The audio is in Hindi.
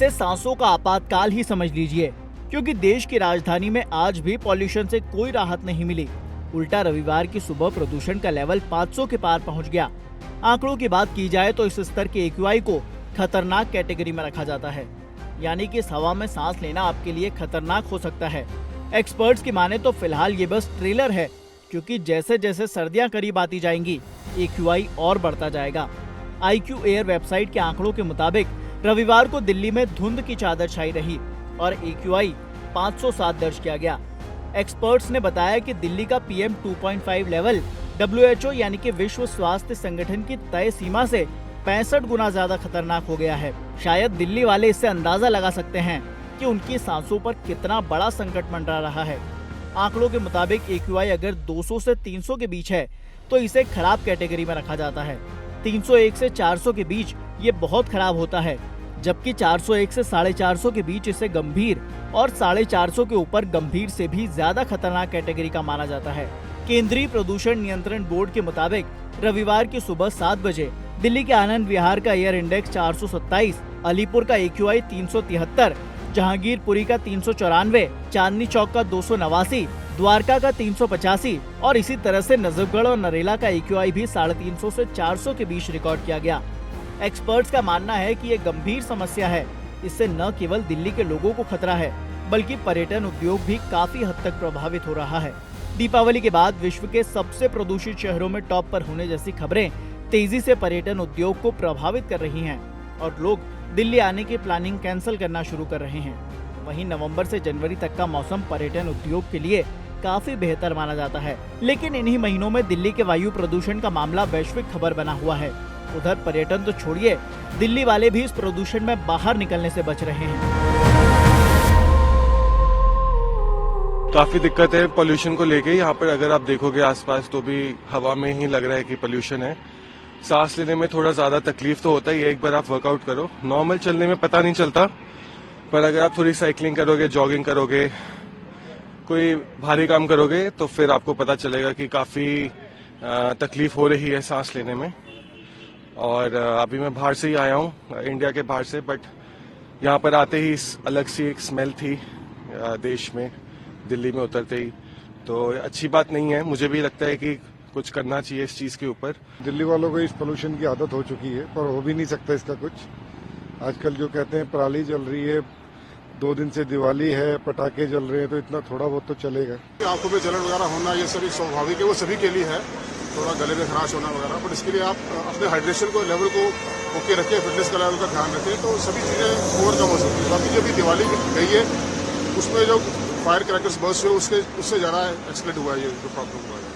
इसे सांसों का आपातकाल ही समझ लीजिए, क्योंकि देश की राजधानी में आज भी पॉल्यूशन से कोई राहत नहीं मिली। उल्टा रविवार की सुबह प्रदूषण का लेवल 500 के पार पहुंच गया। आंकड़ों की बात की जाए तो इस स्तर के AQI को खतरनाक कैटेगरी में रखा जाता है, यानी कि इस हवा में सांस लेना आपके लिए खतरनाक हो सकता है। एक्सपर्ट्स की माने तो फिलहाल ये बस ट्रेलर है, क्योंकि जैसे जैसे सर्दियां करीब आती जाएंगी AQI और बढ़ता जाएगा। IQ एयर वेबसाइट के आंकड़ों के मुताबिक रविवार को दिल्ली में धुंध की चादर छाई रही और AQI 507 दर्ज किया गया। एक्सपर्ट्स ने बताया कि दिल्ली का PM 2.5 लेवल WHO यानी कि विश्व स्वास्थ्य संगठन की तय सीमा से 65 गुना ज्यादा खतरनाक हो गया है। शायद दिल्ली वाले इससे अंदाजा लगा सकते हैं कि उनकी सांसों पर कितना बड़ा संकट मंडरा रहा है। आंकड़ों के मुताबिक AQI अगर 200 से 300 के बीच है तो इसे खराब कैटेगरी में रखा जाता है। 301 से 400 के बीच ये बहुत खराब होता है, जबकि 401 से 450 के बीच इसे गंभीर और 450 के ऊपर गंभीर से भी ज्यादा खतरनाक कैटेगरी का माना जाता है। केंद्रीय प्रदूषण नियंत्रण बोर्ड के मुताबिक रविवार की सुबह 7 बजे दिल्ली के आनंद विहार का एयर इंडेक्स 427, अलीपुर का AQI 373, जहांगीरपुरी का 394, चांदनी चौक का 289, द्वारका का 385 और इसी तरह से नजफगढ़ और नरेला का AQI भी 350 से 400 के बीच रिकॉर्ड किया गया। एक्सपर्ट्स का मानना है कि ये गंभीर समस्या है। इससे न केवल दिल्ली के लोगों को खतरा है, बल्कि पर्यटन उद्योग भी काफी हद तक प्रभावित हो रहा है। दीपावली के बाद विश्व के सबसे प्रदूषित शहरों में टॉप पर होने जैसी खबरें तेजी से पर्यटन उद्योग को प्रभावित कर रही हैं और लोग दिल्ली आने की प्लानिंग कैंसिल करना शुरू कर रहे हैं। वहीं नवंबर से जनवरी तक का मौसम पर्यटन उद्योग के लिए काफी बेहतर माना जाता है, लेकिन इन्हीं महीनों में दिल्ली के वायु प्रदूषण का मामला वैश्विक खबर बना हुआ है। उधर पर्यटन तो छोड़िए, दिल्ली वाले भी इस प्रदूषण में बाहर निकलने से बच रहे हैं। काफी दिक्कत है पोल्यूशन को लेके। यहाँ पर अगर आप देखोगे आसपास तो भी हवा में ही लग रहा है कि पोल्यूशन है। सांस लेने में थोड़ा ज्यादा तकलीफ तो होता ही है। एक बार आप वर्कआउट करो, नॉर्मल चलने में पता नहीं चलता, पर अगर आप थोड़ी साइकिलिंग करोगे, जॉगिंग करोगे, कोई भारी काम करोगे तो फिर आपको पता चलेगा कि काफी तकलीफ हो रही है सांस लेने में। और अभी मैं बाहर से ही आया हूँ, इंडिया के बाहर से, बट यहाँ पर आते ही अलग सी एक स्मेल थी देश में, दिल्ली में उतरते ही। तो अच्छी बात नहीं है। मुझे भी लगता है कि कुछ करना चाहिए इस चीज के ऊपर। दिल्ली वालों को इस पोल्यूशन की आदत हो चुकी है, पर हो भी नहीं सकता इसका कुछ। आजकल जो कहते हैं पराली जल रही है, 2 दिन से दिवाली है, पटाखे जल रहे हैं, तो इतना थोड़ा बहुत तो चलेगा। आंखों में जलन वगैरह होना ये सभी स्वाभाविक है, वो सभी के लिए है। थोड़ा गले में खराश होना वगैरह, बट इसके लिए आप अपने हाइड्रेशन को लेवल को ओके रखें, फिटनेस का लेवल का ध्यान रखें, तो सभी चीजें ओवरकम हो सकती है। बाकी जो भी दिवाली गई है उसमें जो फायर क्रैकर्स बर्स्ट हुए उससे ज्यादा एक्सलेट हुआ है ये जो प्रॉब्लम हुआ है।